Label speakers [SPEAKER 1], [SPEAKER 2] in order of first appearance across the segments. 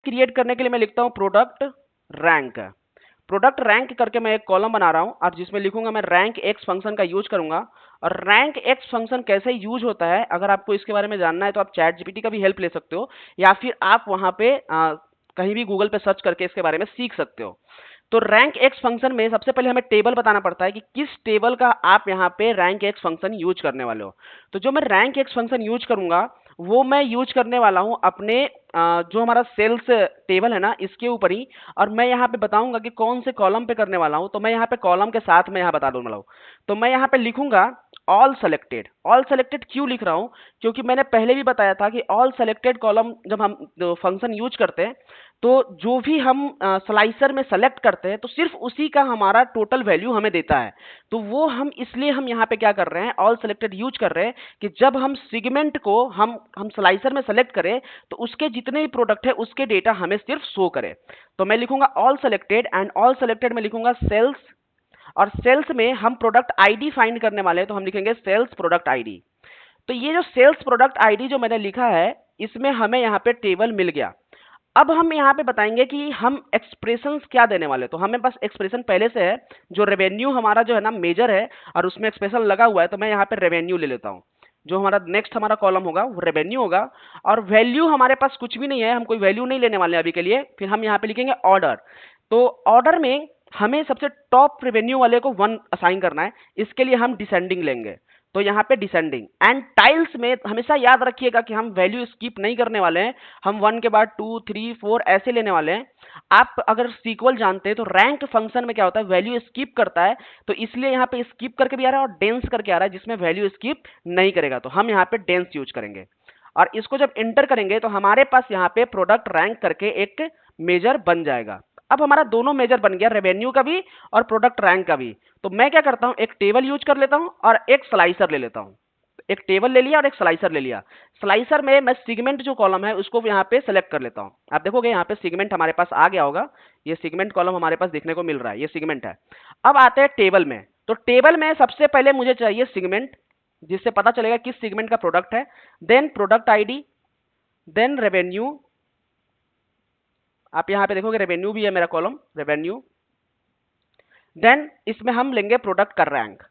[SPEAKER 1] Create करने के लिए मैं लिखता हूं प्रोडक्ट रैंक। प्रोडक्ट रैंक करके मैं एक कॉलम बना रहा हूं और जिसमें लिखूंगा मैं रैंक एक्स फंक्शन का यूज करूंगा। और रैंक एक्स फंक्शन कैसे यूज होता है, अगर आपको इसके बारे में जानना है तो आप चैट जीपीटी का भी हेल्प ले सकते हो, या फिर आप वहां पे कहीं भी गूगल पे सर्च करके इसके बारे में सीख सकते हो। तो रैंक एक्स फंक्शन में सबसे पहले हमें टेबल बताना पड़ता है कि किस टेबल का आप यहाँ पे रैंक एक्स फंक्शन यूज करने वाले हो। तो जो मैं रैंक एक्स फंक्शन यूज करूंगा वो मैं यूज करने वाला हूं अपने जो हमारा सेल्स टेबल है ना इसके ऊपर ही। और मैं यहाँ पे बताऊंगा कि कौन से कॉलम पे करने वाला हूं। तो मैं यहाँ पे कॉलम के साथ में यहाँ बता दूंगा हूं। तो मैं यहाँ पे लिखूंगा ऑल सेलेक्टेड। ऑल सेलेक्टेड क्यों लिख रहा हूं, क्योंकि मैंने पहले भी बताया था कि ऑल सेलेक्टेड कॉलम जब हम फंक्शन यूज करते हैं तो जो भी हम स्लाइसर में सेलेक्ट करते हैं तो सिर्फ उसी का हमारा टोटल वैल्यू हमें देता है। तो वो हम इसलिए हम यहाँ पे क्या कर रहे हैं, ऑल सेलेक्टेड यूज कर रहे हैं कि जब हम सेगमेंट को हम स्लाइसर में सेलेक्ट करें तो उसके जितने भी प्रोडक्ट है उसके डेटा हमें सिर्फ शो करे। तो मैं लिखूंगा all selected and all selected में लिखूंगा सेल्स। और सेल्स में हम प्रोडक्ट आईडी फाइंड करने वाले हैं तो हम लिखेंगे सेल्स प्रोडक्ट आईडी। तो ये जो सेल्स प्रोडक्ट आईडी जो मैंने लिखा है इसमें हमें यहाँ पे टेबल मिल गया। अब हम यहाँ पे बताएंगे कि हम एक्सप्रेशंस क्या देने वाले। तो हमें बस एक्सप्रेशन पहले से है, जो रेवेन्यू हमारा जो है ना मेजर है और उसमें एक्सप्रेशन लगा हुआ है, तो मैं यहाँ पे रेवेन्यू ले लेता हूँ। जो हमारा नेक्स्ट हमारा कॉलम होगा वो रेवेन्यू होगा। और वैल्यू हमारे पास कुछ भी नहीं है, हम कोई वैल्यू नहीं लेने वाले हैं अभी के लिए। फिर हम यहाँ पे लिखेंगे ऑर्डर। तो ऑर्डर में हमें सबसे टॉप रेवेन्यू वाले को 1 असाइन करना है, इसके लिए हम डिसेंडिंग लेंगे। तो यहाँ पे डिसेंडिंग। एंड टाइल्स में हमेशा याद रखिएगा कि हम वैल्यू स्किप नहीं करने वाले हैं, हम 1 के बाद 2 3 4 ऐसे लेने वाले हैं। आप अगर सीक्वल जानते हैं तो रैंक फंक्शन में क्या होता है, वैल्यू स्किप करता है। तो इसलिए यहाँ पे स्किप करके भी आ रहा है और डेंस करके आ रहा है जिसमें वैल्यू स्किप नहीं करेगा। तो हम यहाँ पे डेंस यूज करेंगे और इसको जब एंटर करेंगे तो हमारे पास यहाँ पे प्रोडक्ट रैंक करके एक मेजर बन जाएगा। अब हमारा दोनों मेजर बन गया, रेवेन्यू का भी और प्रोडक्ट रैंक का भी। तो मैं क्या करता हूं, एक टेबल यूज कर लेता हूं और एक स्लाइसर ले लेता हूं। एक टेबल ले लिया और एक स्लाइसर ले लिया। स्लाइसर में मैं सेगमेंट जो कॉलम है उसको यहाँ पे सेलेक्ट कर लेता हूं। आप देखोगे यहाँ पे सेगमेंट हमारे पास आ गया होगा, ये सेगमेंट कॉलम हमारे पास देखने को मिल रहा है, ये सेगमेंट है। अब आते हैं टेबल में। तो टेबल में सबसे पहले मुझे चाहिए सेगमेंट, जिससे पता चलेगा किस सेगमेंट का प्रोडक्ट है। Then product ID, then revenue. आप यहाँ पे देखोगे रेवेन्यू भी है मेरा कॉलम, रेवेन्यू। देन इसमें हम लेंगे प्रोडक्ट का रैंक।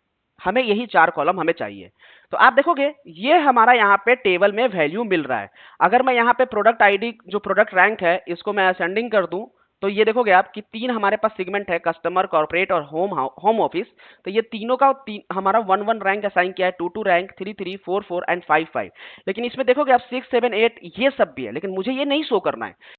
[SPEAKER 1] हमें यही 4 कॉलम हमें चाहिए। तो आप देखोगे ये हमारा यहाँ पे टेबल में वैल्यू मिल रहा है। अगर मैं यहाँ पे प्रोडक्ट आईडी जो प्रोडक्ट रैंक है इसको मैं असेंडिंग कर दूं तो ये देखोगे आप कि 3 हमारे पास सेगमेंट है, कस्टमर, कॉर्पोरेट और होम ऑफिस। तो ये तीनों का हमारा 1 1 रैंक असाइन किया है, 2 2 रैंक, 3 3 4 4 एंड 5 5। लेकिन इसमें देखोगे आप 6 7 8 ये सब भी है, लेकिन मुझे ये नहीं शो करना है।